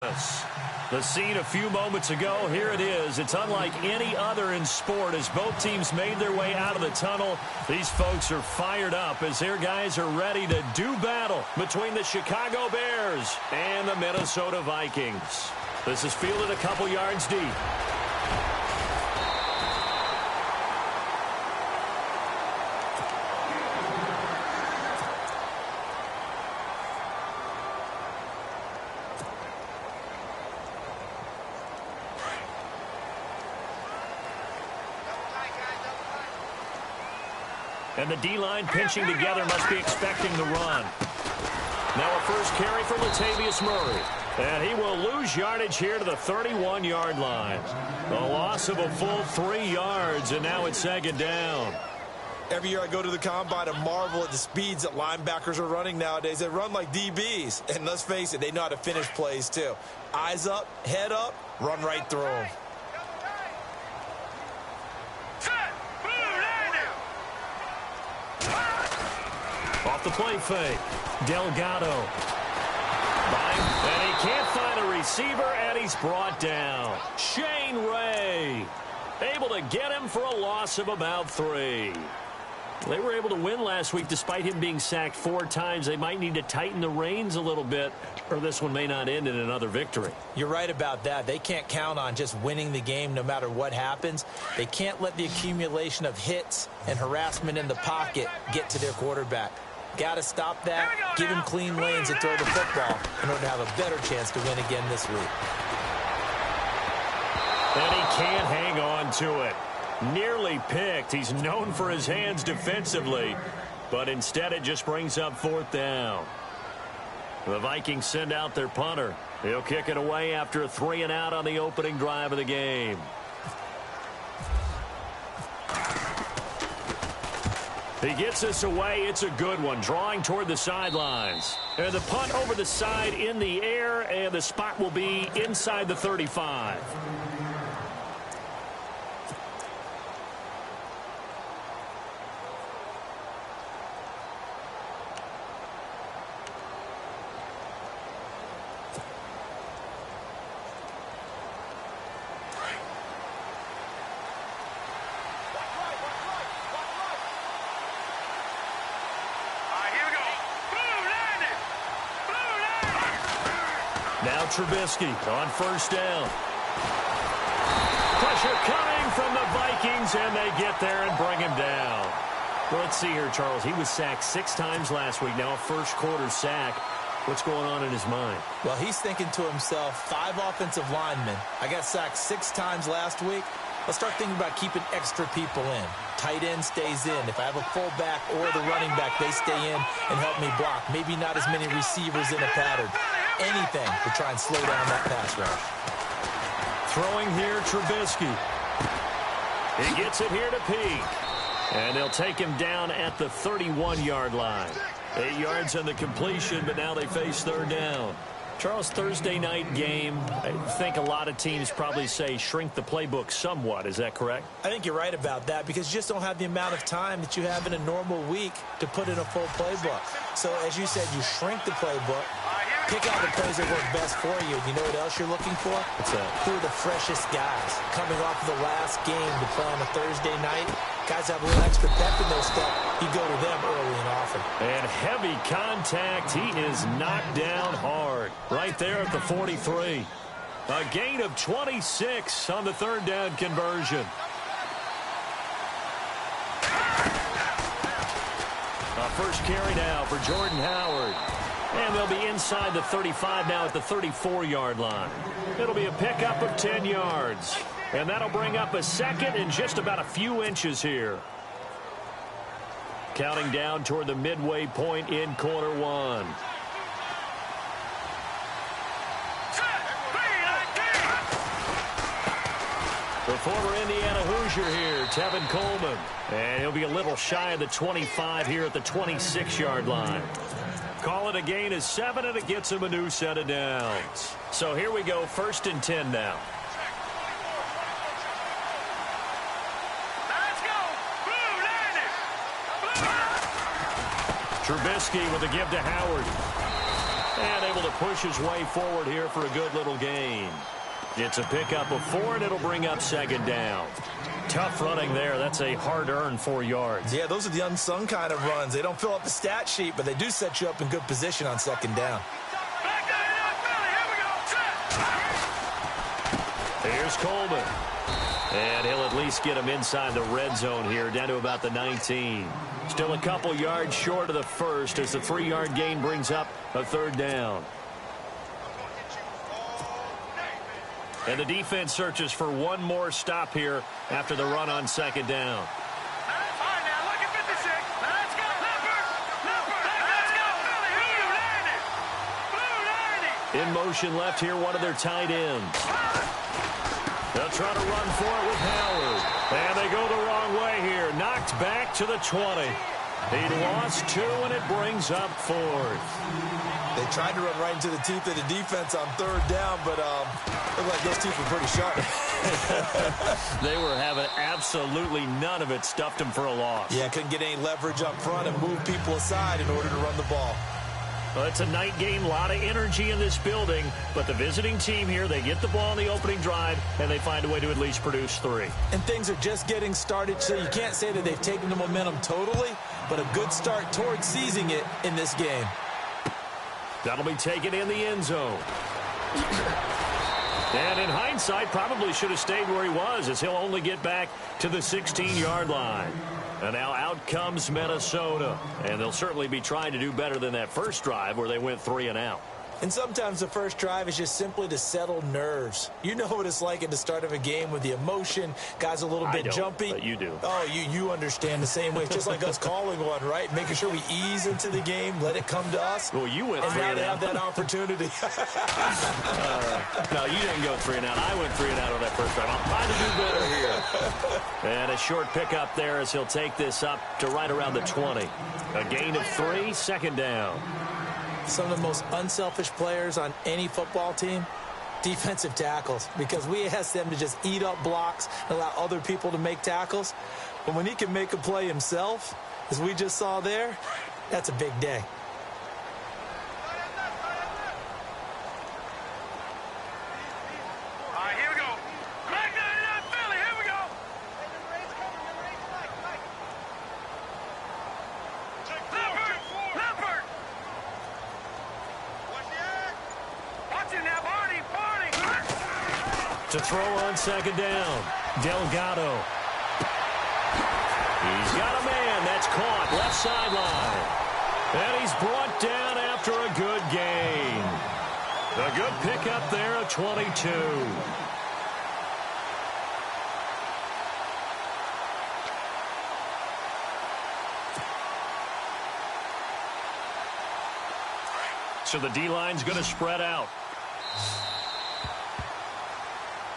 The scene a few moments ago, here it is. It's unlike any other in sport as both teams made their way out of the tunnel. These folks are fired up as their guys are ready to do battle between the Chicago Bears and the Minnesota Vikings. This is fielded a couple yards deep. And the D-line pinching together must be expecting the run. Now a first carry for Latavius Murray. And he will lose yardage here to the 31-yard line. A loss of a full 3 yards, and now it's second down. Every year I go to the combine and marvel at the speeds that linebackers are running nowadays. They run like DBs. And let's face it, they know how to finish plays too. Eyes up, head up, run right through them. Off the play fake. Delgado. And he can't find a receiver, and he's brought down. Shane Ray able to get him for a loss of about 3. They were able to win last week despite him being sacked 4 times. They might need to tighten the reins a little bit, or this one may not end in another victory. You're right about that. They can't count on just winning the game no matter what happens. They can't let the accumulation of hits and harassment in the pocket get to their quarterback. Got to stop that, give him clean lanes to throw the football in order to have a better chance to win again this week. And he can't hang on to it. Nearly picked. He's known for his hands defensively, but instead it just brings up 4th down. The Vikings send out their punter. He'll kick it away after a 3 and out on the opening drive of the game. He gets this away. It's a good one, drawing toward the sidelines. And the punt over the side in the air, and the spot will be inside the 35. Now Trubisky on 1st down. Pressure coming from the Vikings, and they get there and bring him down. Well, let's see here, Charles. He was sacked 6 times last week. Now a first-quarter sack. What's going on in his mind? Well, he's thinking to himself, 5 offensive linemen. I got sacked 6 times last week. Let's start thinking about keeping extra people in. Tight end stays in. If I have a fullback or the running back, they stay in and help me block. Maybe not as many receivers in a pattern. Anything to try and slow down that pass rush. Throwing here, Trubisky. He gets it here to Peak. And they'll take him down at the 31-yard line. 8 yards on the completion, but now they face 3rd down. Charles, Thursday night game, I think a lot of teams probably say shrink the playbook somewhat. Is that correct? I think you're right about that because you just don't have the amount of time that you have in a normal week to put in a full playbook. So, as you said, you shrink the playbook, pick out the plays that work best for you. You know what else you're looking for? What's that? Who are the freshest guys coming off the last game to play on a Thursday night? Guys have a little extra pep in their step. You go to them early and often. And heavy contact. He is knocked down hard. Right there at the 43. A gain of 26 on the 3rd down conversion. A first carry now for Jordan Howard. And they'll be inside the 35 now at the 34-yard line. It'll be a pickup of 10 yards. And that'll bring up a 2nd and just about a few inches here. Counting down toward the midway point in quarter 1. The former Indiana Hoosier here, Tevin Coleman. And he'll be a little shy of the 25 here at the 26-yard line. Call it a gain of 7, and it gets him a new set of downs. So here we go, 1st and 10 now. Trubisky with a give to Howard. And able to push his way forward here for a good little gain. It's a pickup of 4, and it'll bring up second down. Tough running there. That's a hard-earned 4 yards. Yeah, those are the unsung kind of runs. They don't fill up the stat sheet, but they do set you up in good position on second down. Here's Coleman. And he'll at least get him inside the red zone here, down to about the 19. Still a couple yards short of the first as the 3-yard gain brings up a third down. And the defense searches for one more stop here after the run on second down. In motion left here, one of their tight ends. They'll try to run for it with Howard. And they go the wrong way here. Knocked back to the 20. He lost 2, and it brings up 4th. They tried to run right into the teeth of the defense on third down, but looked like those teeth were pretty sharp. They were having absolutely none of it. Stuffed them for a loss. Yeah, couldn't get any leverage up front and move people aside in order to run the ball. Well, it's a night game, a lot of energy in this building, but the visiting team here, they get the ball in the opening drive, and they find a way to at least produce 3. And things are just getting started, so you can't say that they've taken the momentum totally, but a good start towards seizing it in this game. That'll be taken in the end zone. And in hindsight, probably should have stayed where he was, as he'll only get back to the 16-yard line. And now out comes Minnesota. And they'll certainly be trying to do better than that first drive where they went 3 and out. And sometimes the first drive is just simply to settle nerves. You know what it's like at the start of a game with the emotion. Guys a little bit jumpy. But you do. Oh, you understand the same way. It's just like us calling one, right? Making sure we ease into the game, let it come to us. Well, you went 3 and and out. now they have that opportunity. No, you didn't go 3 and out. I went 3 and out on that first drive. I'll try to do better here. And a short pickup there as he'll take this up to right around the 20. A gain of 3, second down. Some of the most unselfish players on any football team, defensive tackles, because we ask them to just eat up blocks and allow other people to make tackles. But when he can make a play himself, as we just saw there, that's a big day. To throw on second down, Delgado. He's got a man. That's caught left sideline. And he's brought down after a good gain. A good pickup there of 22. So the D-line's going to spread out.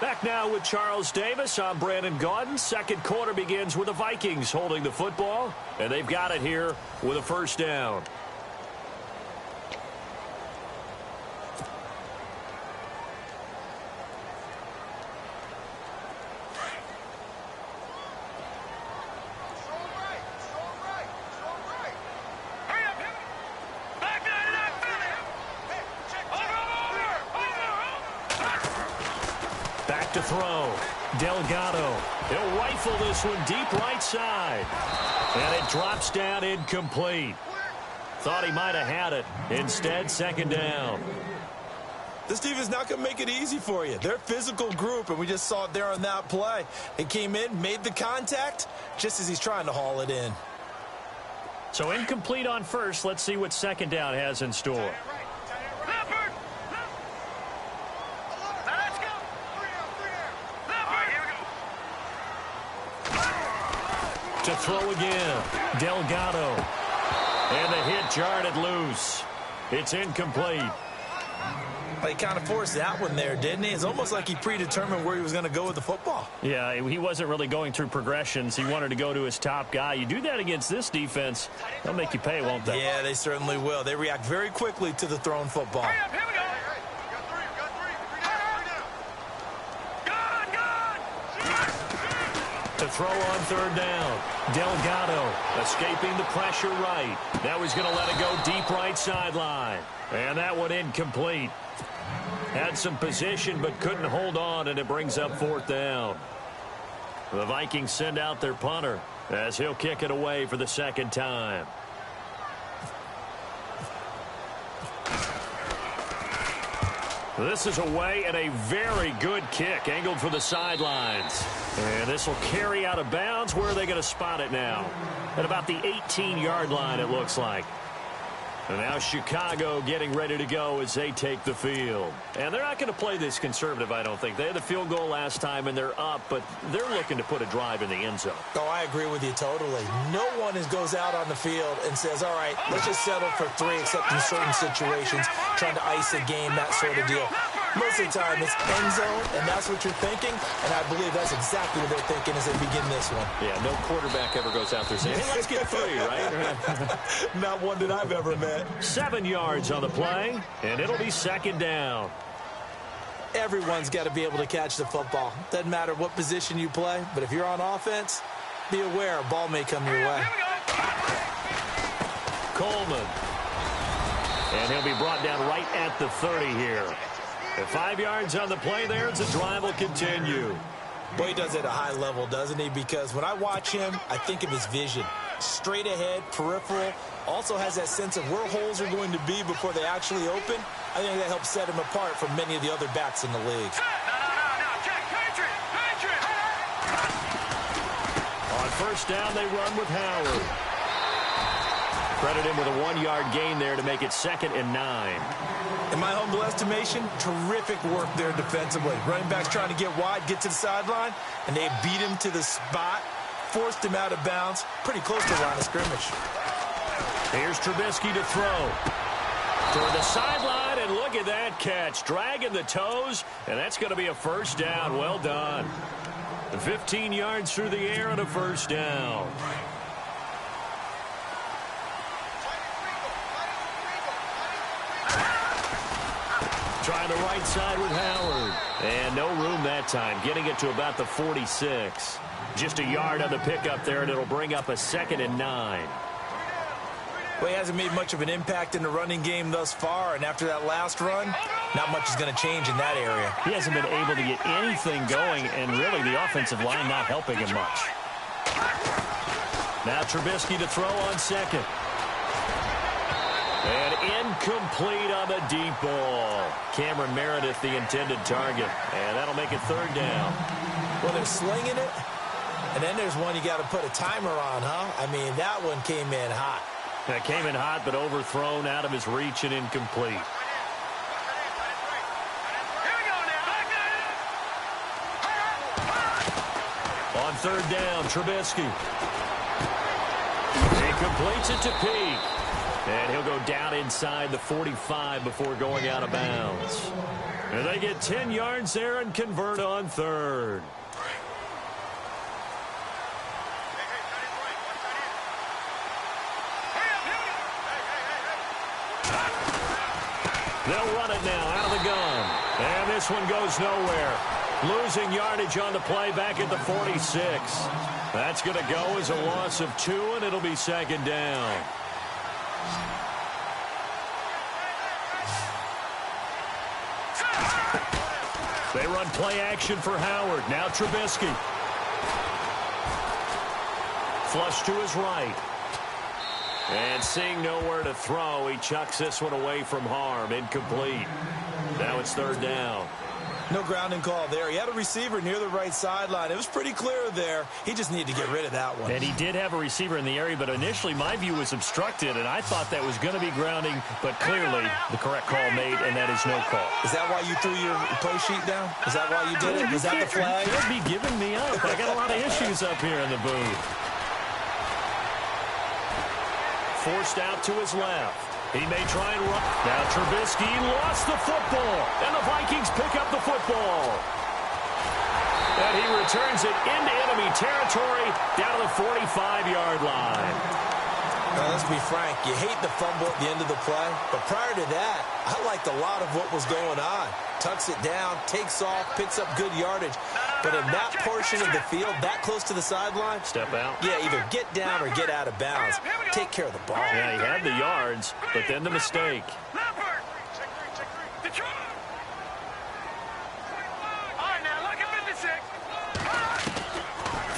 Back now with Charles Davis. I'm Brandon Gaudin. Second quarter begins with the Vikings holding the football, and they've got it here with a first down. To throw. Delgado. He'll rifle this one deep right side. And it drops down incomplete. Thought he might have had it. Instead, second down. This team is not going to make it easy for you. They're a physical group, and we just saw it there on that play. He came in, made the contact, just as he's trying to haul it in. So incomplete on first. Let's see what second down has in store. To throw again, Delgado. And the hit jarred it loose. It's incomplete. He kind of forced that one there, didn't he? It's almost like he predetermined where he was going to go with the football. Yeah, he wasn't really going through progressions. He wanted to go to his top guy. You do that against this defense, they'll make you pay, won't they? Yeah, they certainly will. They react very quickly to the thrown football. To throw on third down. Delgado escaping the pressure right. Now he's going to let it go deep right sideline. And that one incomplete. Had some position but couldn't hold on, and it brings up fourth down. The Vikings send out their punter as he'll kick it away for the second time. This is away and a very good kick angled for the sidelines. And this will carry out of bounds. Where are they going to spot it now? At about the 18-yard line, it looks like. And now Chicago getting ready to go as they take the field. And they're not going to play this conservative, I don't think. They had the field goal last time, and they're up, but they're looking to put a drive in the end zone. Oh, I agree with you totally. No one goes out on the field and says, all right, let's just settle for 3, except in certain situations, trying to ice a game, that sort of deal. Most of the time, it's end zone, and that's what you're thinking, and I believe that's exactly what they're thinking as they begin this one. Yeah, no quarterback ever goes out there saying, hey, let's get 3, right? Not one that I've ever met. 7 yards on the play, and it'll be second down. Everyone's got to be able to catch the football. Doesn't matter what position you play, but if you're on offense, be aware a ball may come your way. Coleman. And he'll be brought down right at the 30 here. At 5 yards on the play there, the drive will continue. Boy, he does it at a high level, doesn't he? Because when I watch him, I think of his vision. Straight ahead, peripheral, also has that sense of where holes are going to be before they actually open. I think that helps set him apart from many of the other backs in the league. On first down, they run with Howard. Credit him with a 1-yard gain there to make it 2nd and 9. In my humble estimation, terrific work there defensively. Running backs trying to get wide, get to the sideline, and they beat him to the spot, forced him out of bounds, pretty close to the line of scrimmage. Here's Trubisky to throw. Toward the sideline, and look at that catch. Dragging the toes, and that's going to be a first down. Well done. 15 yards through the air and a first down. Trying the right side with Howard. And no room that time. Getting it to about the 46. Just a yard on the pickup there, and it'll bring up a 2nd and 9. Well, he hasn't made much of an impact in the running game thus far, and after that last run, not much is going to change in that area. He hasn't been able to get anything going, and really the offensive line not helping him much. Now Trubisky to throw on second. And incomplete on the deep ball. Cameron Meredith, the intended target. And that'll make it 3rd down. Well, they're slinging it. And then there's one you got to put a timer on, huh? I mean, that one came in hot. That came in hot, but overthrown out of his reach and incomplete. On 3rd down, Trubisky. He completes it to Peak. And he'll go down inside the 45 before going out of bounds. And they get 10 yards there and convert on 3rd. They'll run it now out of the gun. And this one goes nowhere. Losing yardage on the play back at the 46. That's going to go as a loss of 2, and it'll be 2nd down. They run play action for Howard. Now Trubisky. Flush to his right. And seeing nowhere to throw, he chucks this one away from harm. Incomplete. Now it's 3rd down. No grounding call there. He had a receiver near the right sideline. It was pretty clear there. He just needed to get rid of that one. And he did have a receiver in the area, but initially my view was obstructed, and I thought that was going to be grounding, but clearly the correct call made, and that is no call. Is that why you threw your play sheet down? Is that why you did it? Was that the flag? You'll be giving me up. I got a lot of issues up here in the booth. Forced out to his left. He may try and run. Now Trubisky lost the football. And the Vikings pick up the football. And he returns it into enemy territory down to the 45-yard line. Now, let's be frank. You hate the fumble at the end of the play. But prior to that, I liked a lot of what was going on. Tucks it down, takes off, picks up good yardage. But in that portion of the field, that close to the sideline, step out. Yeah, either get down or get out of bounds. Take care of the ball. Yeah, he had the yards, but then the mistake.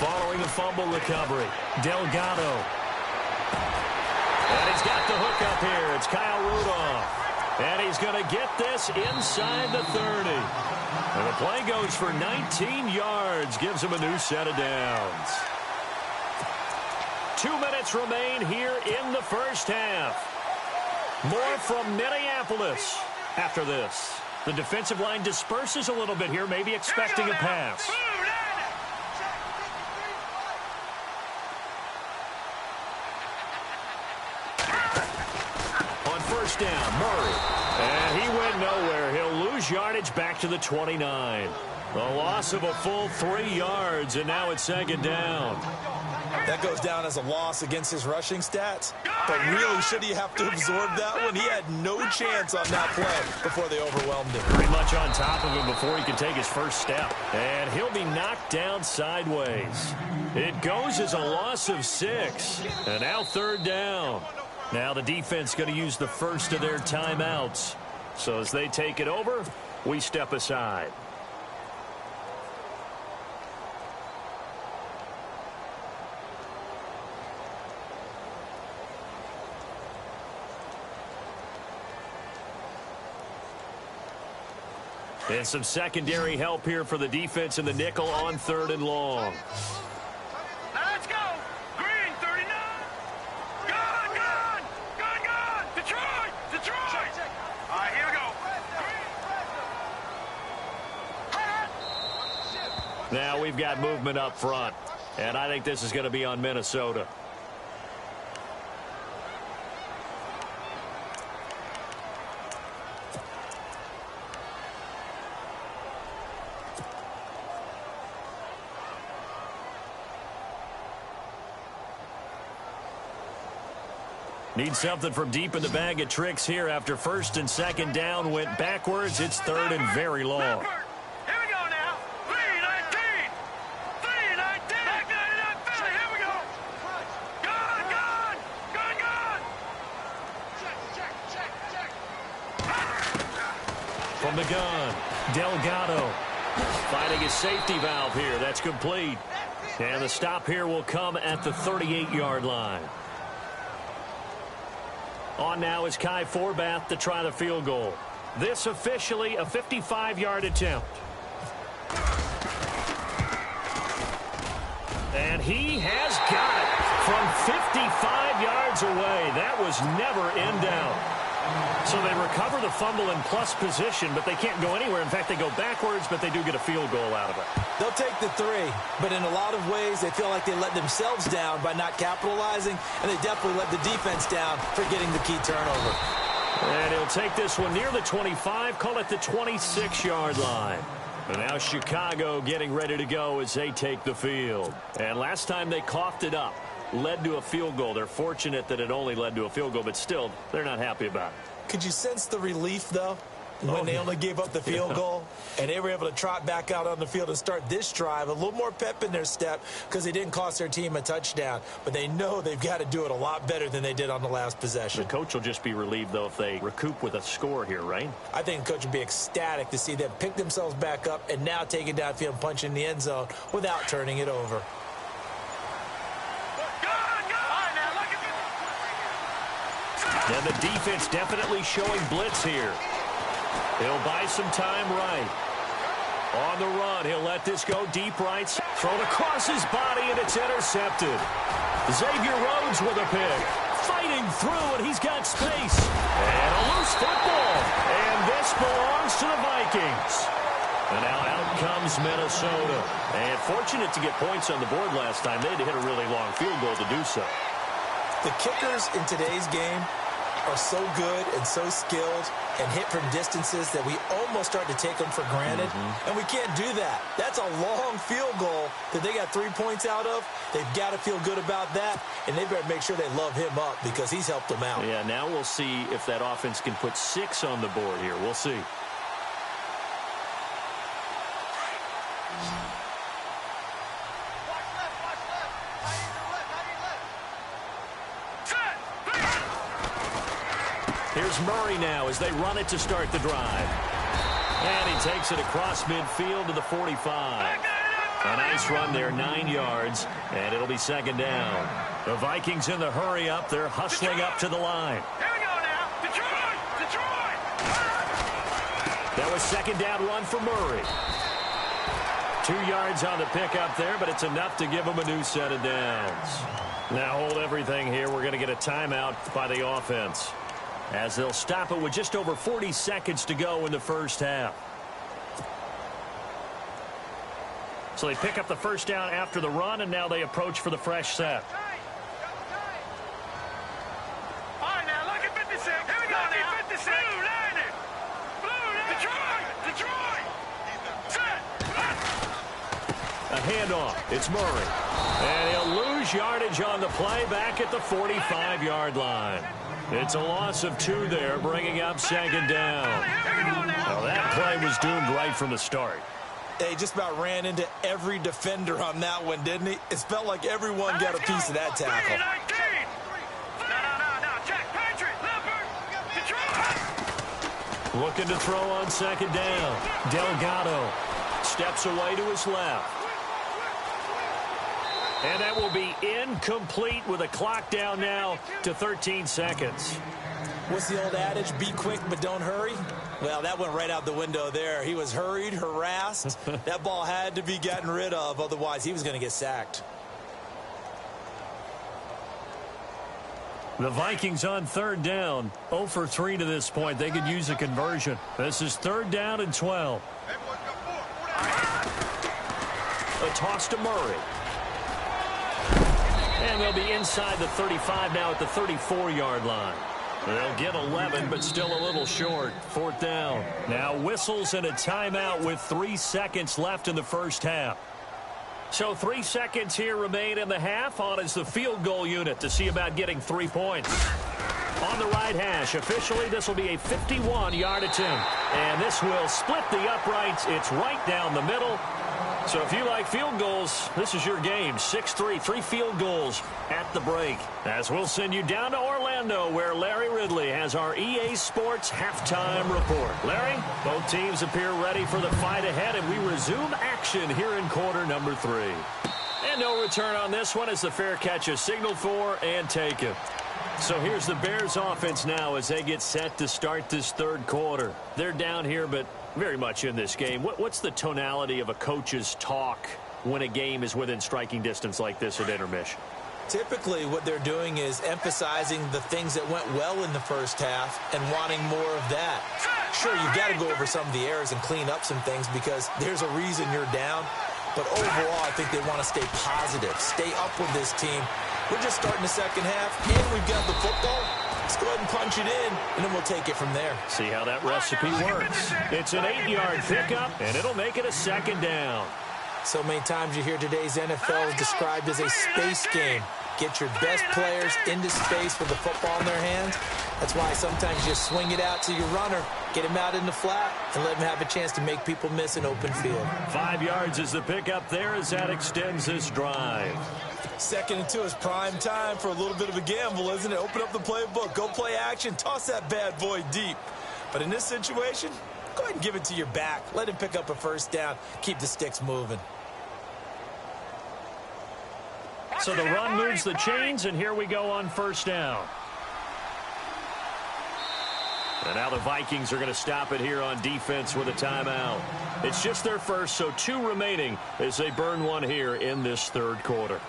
Following a fumble recovery, Delgado. And he's got the hook up here. It's Kyle Rudolph. And he's going to get this inside the 30. And the play goes for 19 yards. Gives him a new set of downs. 2 minutes remain here in the first half. More from Minneapolis after this. The defensive line disperses a little bit here, maybe expecting a pass. First down, Murray. And he went nowhere. He'll lose yardage back to the 29. A loss of a full 3 yards, and now it's second down. That goes down as a loss against his rushing stats. But really, should he have to absorb that one? He had no chance on that play before they overwhelmed him. Pretty much on top of him before he can take his first step. And he'll be knocked down sideways. It goes as a loss of 6. And now third down. Now the defense going to use the first of their timeouts. So as they take it over, we step aside. And some secondary help here for the defense in the nickel on 3rd and long. Let's go. Green, 39. Gone. Detroit. All right, here we go. Now we've got movement up front. And I think this is going to be on Minnesota. Need something from deep in the bag of tricks here after first and second down went backwards. It's 3rd and very long. Here we go now. 3-19. 3-19. Back 99 Philly. Here we go. Gone. Check. From the gun, Delgado finding his safety valve here. That's complete. And the stop here will come at the 38-yard line. On now is Kai Forbath to try the field goal. This officially a 55-yard attempt. And he has got it from 55 yards away. That was never in doubt. So they recover the fumble in plus position, but they can't go anywhere. In fact, they go backwards, but they do get a field goal out of it. They'll take the 3, but in a lot of ways, they feel like they let themselves down by not capitalizing, and they definitely let the defense down for getting the key turnover. And he'll take this one near the 25, call it the 26-yard line. And now Chicago getting ready to go as they take the field. And last time they coughed it up, led to a field goal. They're fortunate that it only led to a field goal, but still, they're not happy about it. Could you sense the relief, though, when they only gave up the field goal? And they were able to trot back out on the field and start this drive. A little more pep in their step because they didn't cost their team a touchdown. But they know they've got to do it a lot better than they did on the last possession. The coach will just be relieved, though, if they recoup with a score here, right? I think the coach would be ecstatic to see them pick themselves back up and now take it downfield and punch in the end zone without turning it over. And the defense definitely showing blitz here. He'll buy some time right. On the run, he'll let this go deep right. Thrown across his body, and it's intercepted. Xavier Rhodes with a pick. Fighting through, and he's got space. And a loose football. And this belongs to the Vikings. And now out comes Minnesota. And fortunate to get points on the board last time. They had to hit a really long field goal to do so. The kickers in today's game are so good and so skilled and hit from distances that we almost start to take them for granted. And we can't do that. That's a long field goal that they got 3 points out of. They've got to feel good about that, and they better make sure they love him up because he's helped them out. Yeah, now we'll see if that offense can put 6 on the board here. We'll see. Here's Murray now as they run it to start the drive. And he takes it across midfield to the 45. A nice run there, 9 yards, and it'll be second down. The Vikings in the hurry up. They're hustling up to the line. Here we go now. Detroit! Detroit! That was second down run for Murray. 2 yards on the pickup there, but it's enough to give them a new set of downs. Now hold everything here. We're going to get a timeout by the offense, as they'll stop it with just over 40 seconds to go in the first half. So they pick up the first down after the run, and now they approach for the fresh set. All right, now, look at 56. Here we go now. 56. Blue, landed. Blue, landed. Detroit! Detroit! Set. A handoff. It's Murray. And he'll lose yardage on the play back at the 45-yard line. It's a loss of 2 there, bringing up second down. Now that play was doomed right from the start. He just about ran into every defender on that one, didn't he? It felt like everyone got a piece of that tackle. No, check. Patriot, Leopard, Detroit. Looking to throw on second down. Delgado steps away to his left. And that will be incomplete with a clock down now to 13 seconds. What's the old adage? Be quick, but don't hurry. Well, that went right out the window there. He was hurried, harassed. That ball had to be gotten rid of. Otherwise, he was going to get sacked. The Vikings on third down. 0 for 3 to this point. They could use a conversion. This is third down and 12. A toss to Murray. And they'll be inside the 35 now at the 34-yard line. They'll get 11, but still a little short. Fourth down. Now whistles and a timeout with 3 seconds left in the first half. So 3 seconds here remain in the half. On is the field goal unit to see about getting 3 points. On the right hash, officially this will be a 51-yard attempt. And this will split the uprights. It's right down the middle. So if you like field goals, this is your game. 6-3, 3 field goals at the break. As we'll send you down to Orlando, where Larry Ridley has our EA Sports halftime report. Larry, both teams appear ready for the fight ahead, and we resume action here in quarter number 3. And no return on this one as the fair catch is signaled for and taken. So here's the Bears offense now as they get set to start this third quarter. They're down here, but very much in this game. What's the tonality of a coach's talk when a game is within striking distance like this at intermission? Typically, what they're doing is emphasizing the things that went well in the first half and wanting more of that. Sure, you've got to go over some of the errors and clean up some things because there's a reason you're down. But overall, I think they want to stay positive, stay up with this team. We're just starting the second half, and we've got the football. Let's go ahead and punch it in, and then we'll take it from there. See how that recipe works. It's an 8-yard pickup, and it'll make it a second down. So many times you hear today's NFL is described as a space game. Get your best players into space with the football in their hands. That's why sometimes you swing it out to your runner, get him out in the flat, and let him have a chance to make people miss an open field. 5 yards is the pickup there as that extends this drive. 2nd and 2 is prime time for a little bit of a gamble, isn't it? Open up the playbook, go play action, toss that bad boy deep. But in this situation, go ahead and give it to your back. Let him pick up a first down, keep the sticks moving. So the run moves the chains, and here we go on first down. And now the Vikings are going to stop it here on defense with a timeout. It's just their first, so 2 remaining as they burn one here in this third quarter.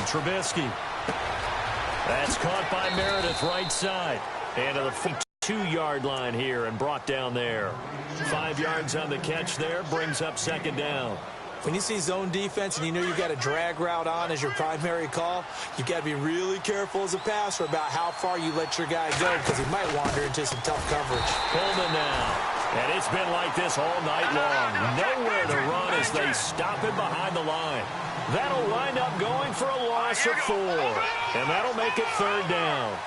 Trubisky. That's caught by Meredith right side. And to the 2-yard line here and brought down there. 5 yards on the catch there brings up second down. When you see zone defense and you know you've got a drag route on as your primary call, you've got to be really careful as a passer about how far you let your guy go because he might wander into some tough coverage. Coleman now. And it's been like this all night long. Nowhere to run as they stop him behind the line. That'll wind up going for a loss of 4. And that'll make it 3rd down.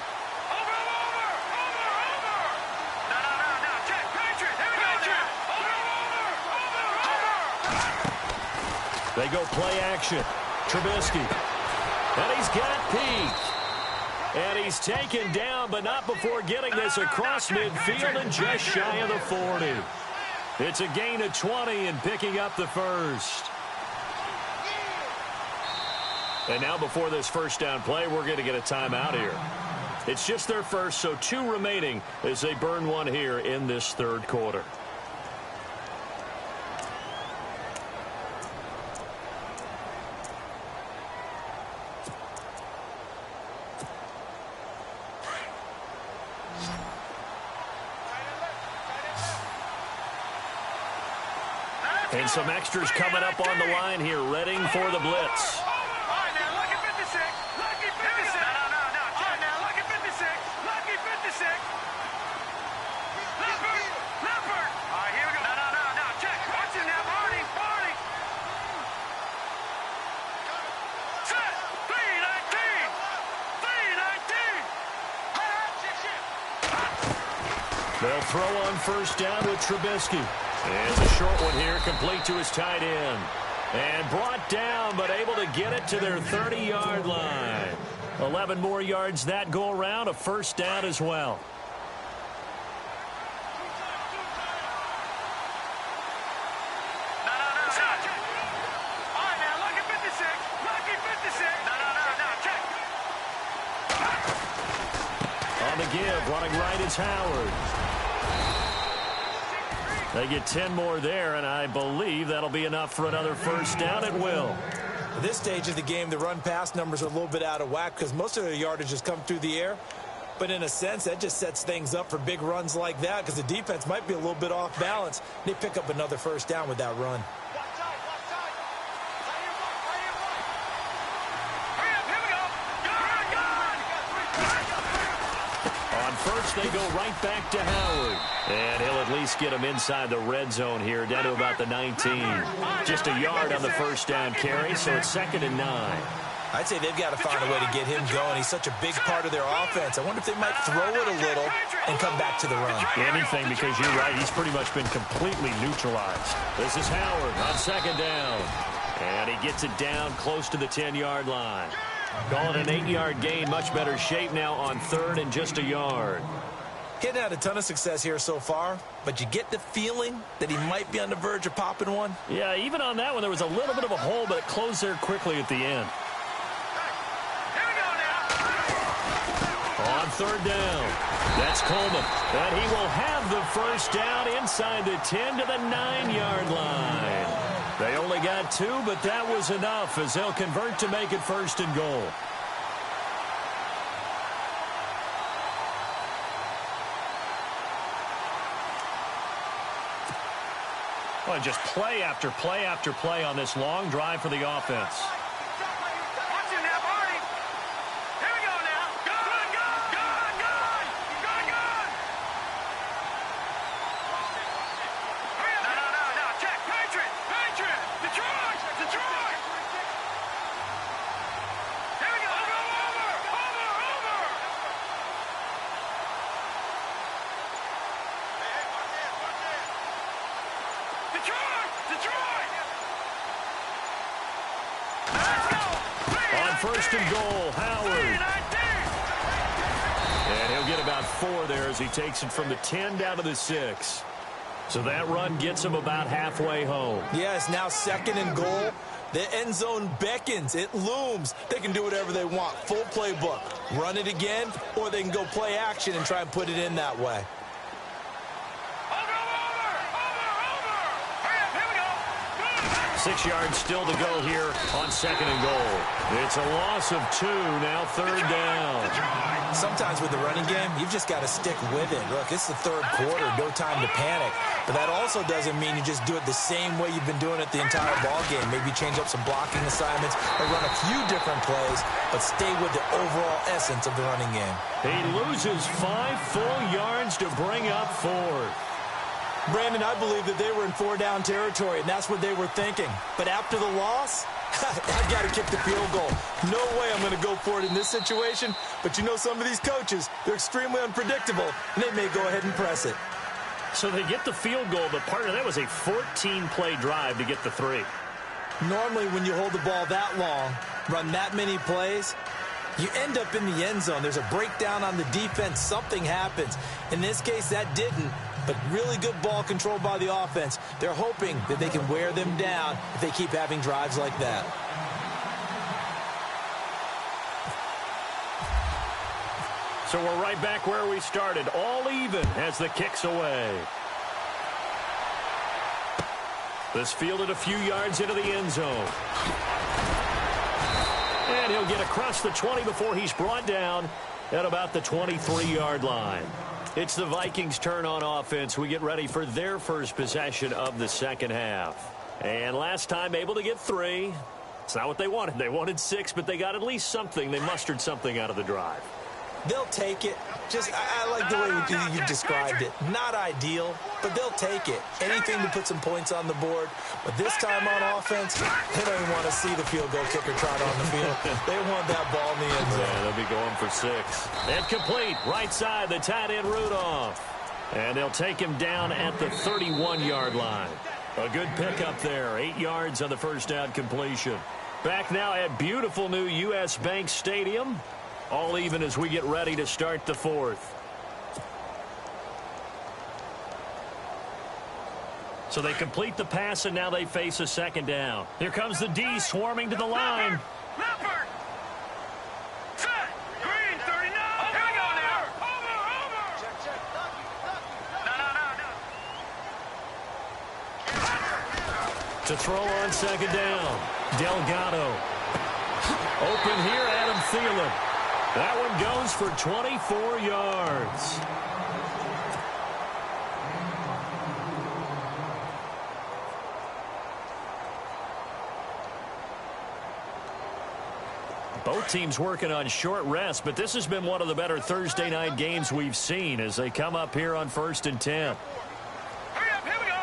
They go play action. Trubisky. And he's got Peak. And he's taken down, but not before getting this across midfield and just shy of the 40. It's a gain of 20 and picking up the first. And now before this first down play, we're going to get a timeout here. It's just their first, so 2 remaining as they burn one here in this 3rd quarter. And some extras coming up on the line here, readying for the blitz. They'll throw on first down with Trubisky. And the short one here, complete to his tight end. And brought down, but able to get it to their 30-yard line. 11 more yards that go around, a first down as well. On the give, running right is Howard. They get 10 more there, and I believe that'll be enough for another first down. It will. At this stage of the game, the run-pass numbers are a little bit out of whack because most of their yardage has come through the air. But in a sense, that just sets things up for big runs like that because the defense might be a little bit off balance. They pick up another first down with that run. First, they go right back to Howard. And he'll at least get him inside the red zone here, down to about the 19. Just a yard on the first down carry, so it's 2nd and 9. I'd say they've got to find a way to get him going. He's such a big part of their offense. I wonder if they might throw it a little and come back to the run. Anything, because you're right, he's pretty much been completely neutralized. This is Howard on 2nd down. And he gets it down close to the 10-yard line. Call it an 8-yard gain. Much better shape now on 3rd and just a yard. Getting had a ton of success here so far, but you get the feeling that he might be on the verge of popping one. Yeah, even on that one, there was a little bit of a hole, but it closed there quickly at the end. On 3rd down, that's Coleman. And he will have the first down inside the 10 to the 9-yard line. They only got 2, but that was enough as they'll convert to make it 1st and goal. Well, just play after play after play on this long drive for the offense. First and goal, Howard. And he'll get about 4 there as he takes it from the 10 down to the 6. So that run gets him about halfway home. Yeah, it's now 2nd and goal. The end zone beckons. It looms. They can do whatever they want. Full playbook. Run it again, or they can go play action and try and put it in that way. 6 yards still to go here on 2nd and goal. It's a loss of 2, now 3rd down. Sometimes with the running game, you've just got to stick with it. Look, it's the 3rd quarter, no time to panic. But that also doesn't mean you just do it the same way you've been doing it the entire ball game. Maybe change up some blocking assignments or run a few different plays, but stay with the overall essence of the running game. He loses 5 full yards to bring up 4. Brandon, I believe that they were in four-down territory, and that's what they were thinking. But after the loss, I've got to kick the field goal. No way I'm going to go for it in this situation. But you know some of these coaches, they're extremely unpredictable, and they may go ahead and press it. So they get the field goal, but part of that was a 14-play drive to get the 3. Normally, when you hold the ball that long, run that many plays, you end up in the end zone. There's a breakdown on the defense. Something happens. In this case, that didn't. But really good ball control by the offense. They're hoping that they can wear them down if they keep having drives like that. So we're right back where we started. All even as the kick's away. This fielded a few yards into the end zone. And he'll get across the 20 before he's brought down at about the 23-yard line. It's the Vikings' turn on offense. We get ready for their first possession of the second half. And last time able to get 3. It's not what they wanted. They wanted 6, but they got at least something. They mustered something out of the drive. They'll take it. I like the way you described it. Not ideal, but they'll take it. Anything to put some points on the board. But this time on offense, they don't even want to see the field goal kicker trot on the field. They want that ball in the end zone. Yeah, they'll be going for 6. And complete. Right side, the tight end Rudolph. And they'll take him down at the 31-yard line. A good pickup there. 8 yards on the first down completion. Back now at beautiful new U.S. Bank Stadium. All even as we get ready to start the 4th. So they complete the pass, and now they face a second down. Here comes the D swarming to the line. Leopard! Set! Green, 39! Here we go now! Over! Check. No. To throw on second down. Delgado. Open here, Adam Thielen. That one goes for 24 yards. Both teams working on short rest, but this has been one of the better Thursday night games we've seen as they come up here on 1st and 10. Hurry up, here we go!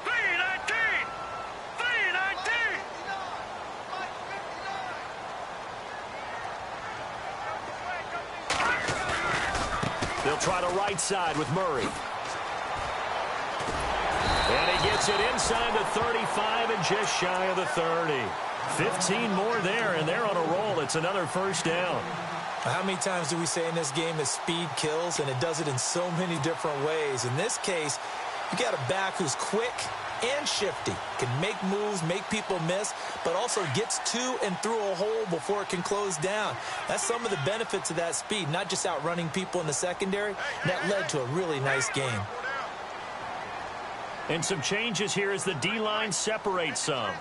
3-19! 3-19! They'll try the right side with Murray. And he gets it inside the 35 and just shy of the 30. 15 more there, and they're on a roll. It's another first down. How many times do we say in this game that speed kills, and it does it in so many different ways? In this case, you got a back who's quick and shifty, can make moves, make people miss, but also gets to and through a hole before it can close down. That's some of the benefits of that speed, not just outrunning people in the secondary. That led to a really nice game. And some changes here as the D-line separates some.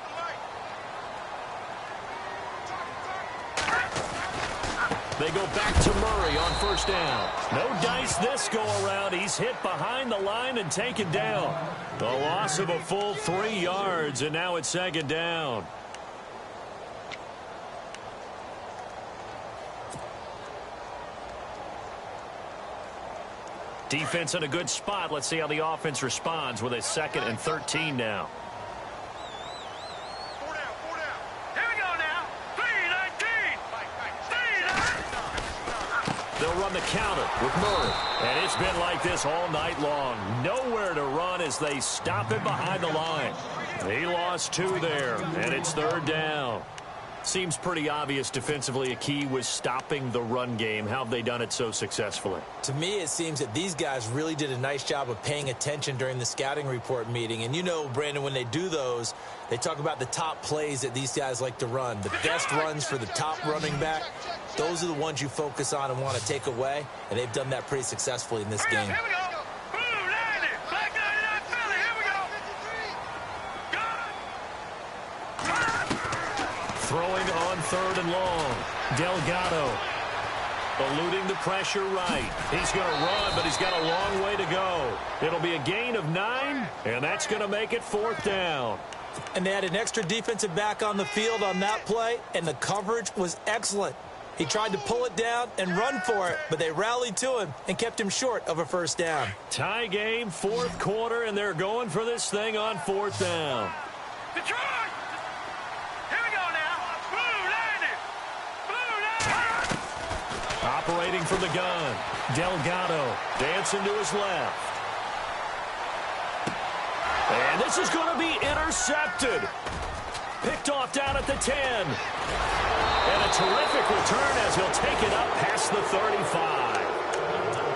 They go back to Murray on first down. No dice this go-around. He's hit behind the line and taken down. The loss of a full 3 yards, and now it's second down. Defense in a good spot. Let's see how the offense responds with a 2nd and 13 now. They'll run the counter with Murray. And it's been like this all night long. Nowhere to run as they stop it behind the line. He lost 2 there, and it's 3rd down. Seems pretty obvious defensively a key was stopping the run game. How have they done it so successfully? To me, it seems that these guys really did a nice job of paying attention during the scouting report meeting. And you know, Brandon, when they do those, they talk about the top plays that these guys like to run. The best runs for the top running back. Those are the ones you focus on and want to take away. And they've done that pretty successfully in this game. Here we go. Blue 90. Black 99 Philly. Here we go. Throwing on 3rd and long. Delgado eluding the pressure right. He's going to run, but he's got a long way to go. It'll be a gain of 9, and that's going to make it 4th down. And they had an extra defensive back on the field on that play, and the coverage was excellent. He tried to pull it down and run for it, but they rallied to him and kept him short of a first down. Tie game, fourth quarter, and they're going for this thing on fourth down. Detroit! Here we go now. Blue landed. Blue landed. Operating from the gun. Delgado dancing to his left. And this is going to be intercepted. Picked off down at the 10. And a terrific return as he'll take it up past the 35.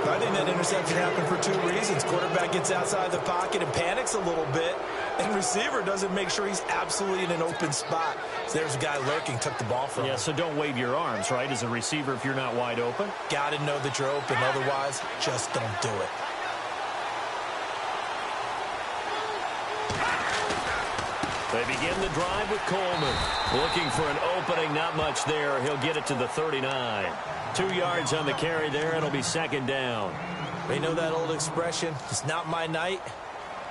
I think that interception happened for two reasons. Quarterback gets outside the pocket and panics a little bit, and receiver doesn't make sure he's absolutely in an open spot. So there's a guy lurking, took the ball from him. Yeah, so don't wave your arms, right, as a receiver if you're not wide open. Got to know that you're open. Otherwise, just don't do it. They begin the drive with Coleman. Looking for an opening, not much there. He'll get it to the 39. 2 yards on the carry there. It'll be second down. They know that old expression, it's not my night.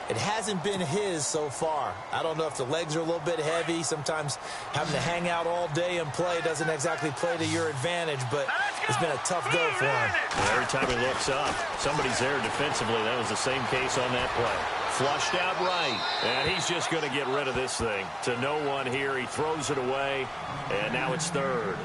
It hasn't been his so far. I don't know if the legs are a little bit heavy. Sometimes having to hang out all day and play doesn't exactly play to your advantage, but it's been a tough go for him. Every time he looks up, somebody's there defensively. That was the same case on that play. Flushed out right, and he's just going to get rid of this thing. To no one here, he throws it away, and now it's third.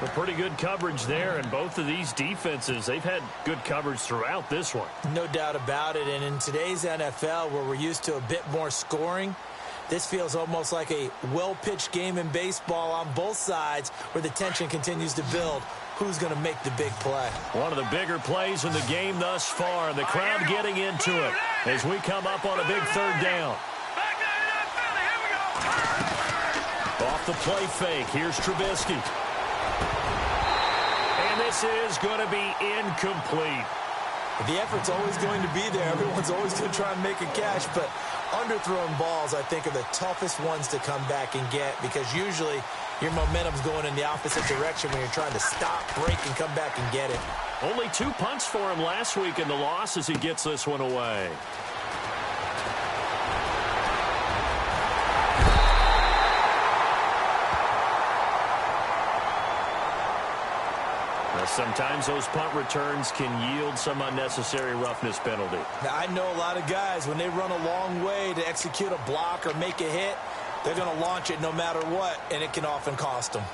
A pretty good coverage there, and both of these defenses, they've had good coverage throughout this one. No doubt about it, and in today's NFL, where we're used to a bit more scoring, this feels almost like a well-pitched game in baseball on both sides where the tension continues to build. Who's going to make the big play? One of the bigger plays in the game thus far, and the crowd getting into it as we come up on a big third down. Off the play fake, here's Trubisky. And this is going to be incomplete. The effort's always going to be there. Everyone's always going to try and make a catch, but underthrown balls, I think, are the toughest ones to come back and get because usually your momentum's going in the opposite direction when you're trying to stop, break, and come back and get it. Only 2 punts for him last week in the loss as he gets this one away. Sometimes those punt returns can yield some unnecessary roughness penalty. Now, I know a lot of guys, when they run a long way to execute a block or make a hit, they're going to launch it no matter what, and it can often cost them.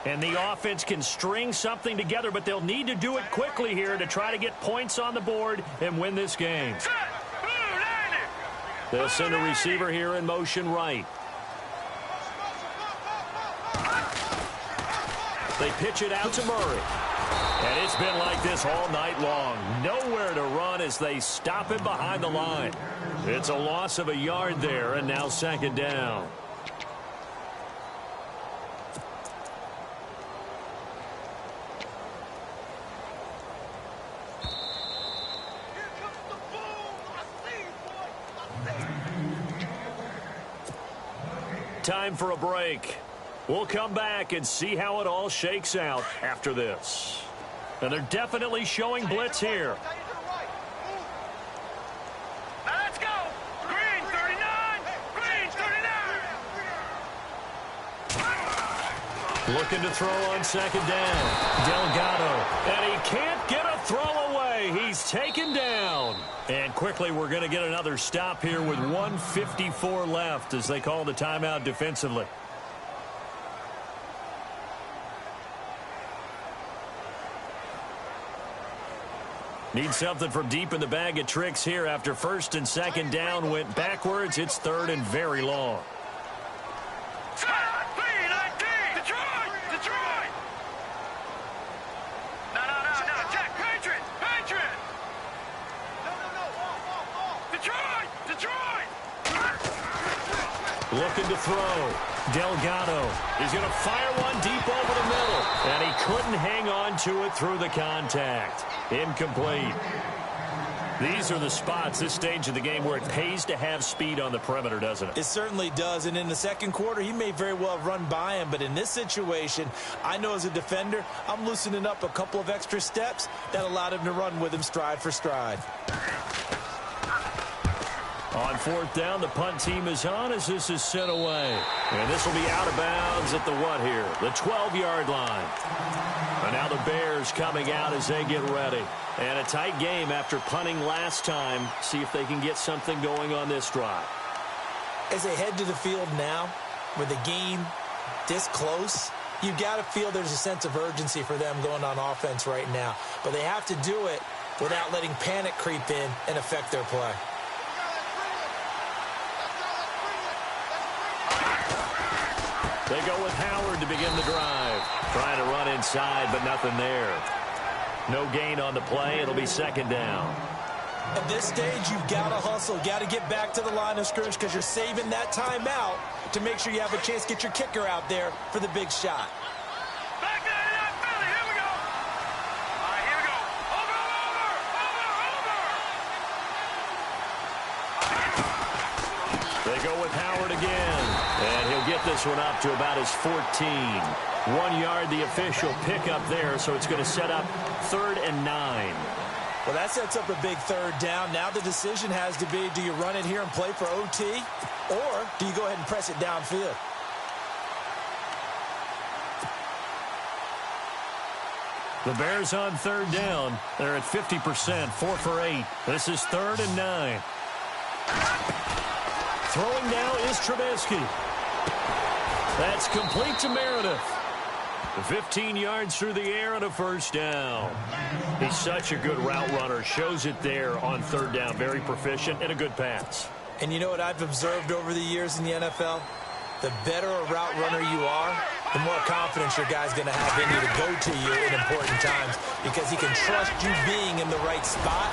And the offense can string something together, but they'll need to do it quickly here to try to get points on the board and win this game. They'll send a receiver here in motion right. They pitch it out to Murray. And it's been like this all night long. Nowhere to run as they stop him behind the line. It's a loss of a yard there, and now second down. Time for a break. We'll come back and see how it all shakes out after this. And they're definitely showing blitz here. Now let's go. Green 39. Green 39. Looking to throw on second down. Delgado. And he can't get a throw away. He's taken down. And quickly we're going to get another stop here with 1:54 left as they call the timeout defensively. Need something from deep in the bag of tricks here after first and second down went backwards. It's third and very long. Detroit! No, Jack, Patriot! Detroit! Looking to throw. Delgado. He's going to fire one deep over the middle. And he couldn't hang on to it through the contact. Incomplete. These are the spots, this stage of the game, where it pays to have speed on the perimeter, doesn't it? It certainly does, and in the second quarter, he may very well run by him, but in this situation, I know as a defender, I'm loosening up a couple of extra steps that allowed him to run with him stride for stride. On fourth down, the punt team is on as this is sent away. And this will be out of bounds at the what here? The 12-yard line. And now the Bears coming out as they get ready. And a tight game after punting last time. See if they can get something going on this drive. As they head to the field now, with the game this close, you've got to feel there's a sense of urgency for them going on offense right now. But they have to do it without letting panic creep in and affect their play. They go with Howard to begin the drive. Trying to run inside, but nothing there. No gain on the play. It'll be second down. At this stage, you've got to hustle. Got to get back to the line of scrimmage because you're saving that timeout to make sure you have a chance to get your kicker out there for the big shot. Back 99 Philly. Here we go. All right, here we go. Over. They go with Howard again. And he'll get this one up to about his 14. 1 yard, the official pickup there, so it's going to set up 3rd and 9. Well, that sets up a big third down. Now the decision has to be, do you run it here and play for OT, or do you go ahead and press it downfield? The Bears on 3rd down. They're at 50%, 4 for 8. This is 3rd and 9. Throwing now is Trubisky. That's complete to Meredith. 15 yards through the air and a first down. He's such a good route runner. Shows it there on 3rd down. Very proficient and a good pass. And you know what I've observed over the years in the NFL? The better a route runner you are, the more confidence your guy's going to have in you to go to you in important times because he can trust you being in the right spot,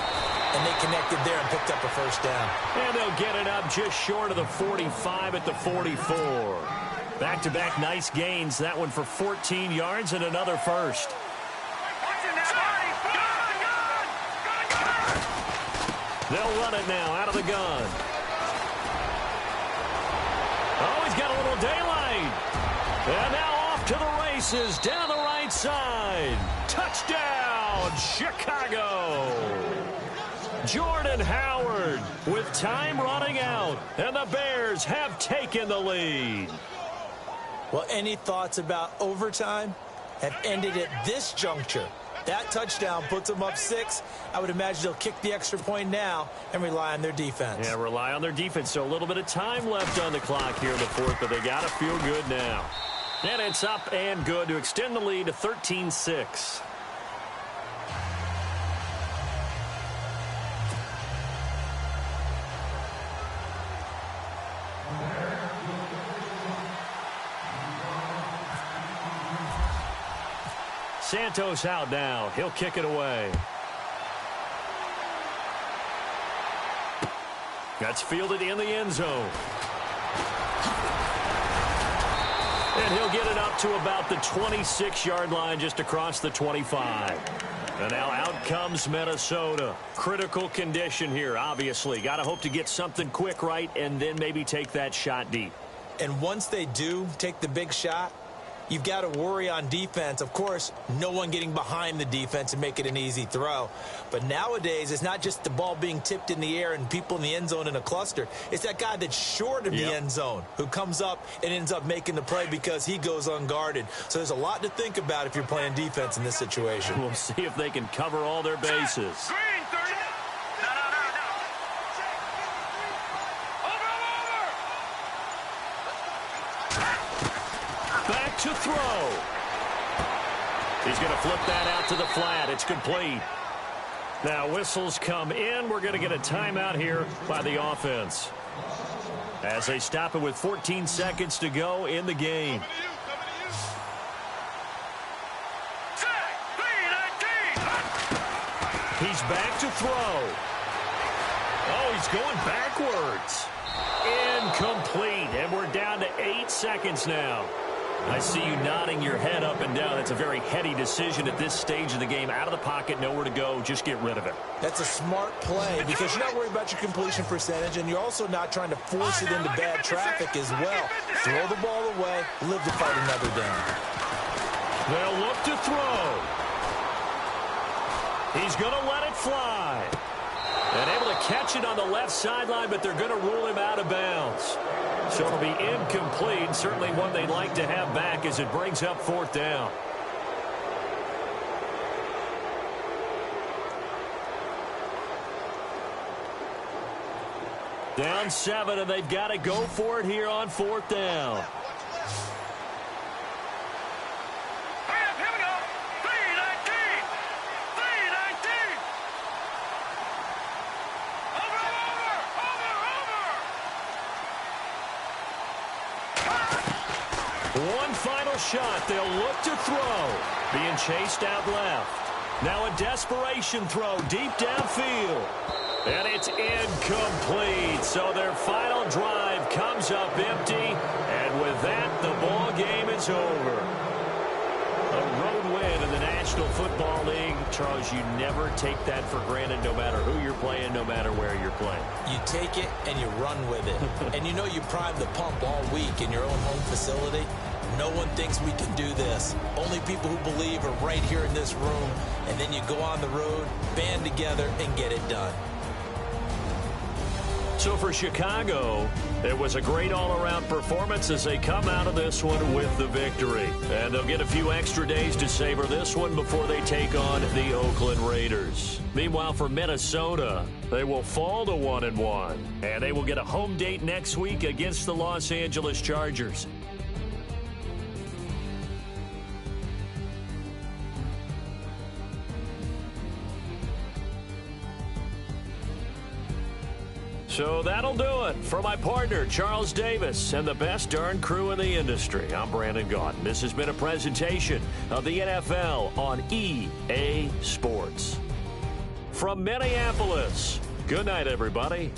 and they connected there and picked up a first down. And they'll get it up just short of the 45 at the 44. Back-to-back nice gains. That one for 14 yards and another first. They'll run it now out of the gun. Oh, he's got a little daylight. And now off to the races down the right side. Touchdown, Chicago. Jordan Howard with time running out. And the Bears have taken the lead. Well, any thoughts about overtime have ended at this juncture. That touchdown puts them up 6. I would imagine they'll kick the extra point now and rely on their defense. Yeah, rely on their defense. So a little bit of time left on the clock here in the 4th, but they got to feel good now. And it's up and good to extend the lead to 13-6. Santos out now. He'll kick it away. That's fielded in the end zone. And he'll get it up to about the 26-yard line just across the 25. And now out comes Minnesota. Critical condition here, obviously. Got to hope to get something quick right and then maybe take that shot deep. And once they do take the big shot, you've got to worry on defense. Of course, no one getting behind the defense and make it an easy throw. But nowadays, it's not just the ball being tipped in the air and people in the end zone in a cluster. It's that guy that's short of the end zone who comes up and ends up making the play because he goes unguarded. So there's a lot to think about if you're playing defense in this situation. We'll see if they can cover all their bases. Green, 30. No. Back to throw. He's going to flip that out to the flat. It's complete. Now whistles come in. We're going to get a timeout here by the offense as they stop it with 14 seconds to go in the game. He's back to throw. Oh, he's going backwards. Incomplete. And we're down to 8 seconds now. I see you nodding your head up and down. That's a very heady decision at this stage of the game. Out of the pocket, nowhere to go. Just get rid of it. That's a smart play because you're not worried about your completion percentage, and you're also not trying to force it into bad traffic as well. Throw the ball away, live to fight another down. They'll look to throw. He's going to let it fly. And able to catch it on the left sideline, but they're going to rule him out of bounds. So it'll be incomplete. Certainly one they'd like to have back as it brings up 4th down. Down 7, and they've got to go for it here on 4th down. Here we go. 319. 319. Over. One final shot. They'll look to throw. Being chased out left. Now a desperation throw deep downfield. And it's incomplete. So their final drive comes up empty. And with that, the ball game is over. A road win in the National Football League. Charles, you never take that for granted no matter who you're playing, no matter where you're playing. You take it and you run with it. And you know you prime the pump all week in your own home facility. No one thinks we can do this. Only people who believe are right here in this room. And then you go on the road, band together, and get it done. So for Chicago, it was a great all-around performance as they come out of this one with the victory. And they'll get a few extra days to savor this one before they take on the Oakland Raiders. Meanwhile, for Minnesota, they will fall to 1-1. And they will get a home date next week against the Los Angeles Chargers. So that'll do it. For my partner, Charles Davis, and the best darn crew in the industry, I'm Brandon Gaudin. This has been a presentation of the NFL on EA Sports. From Minneapolis, good night, everybody.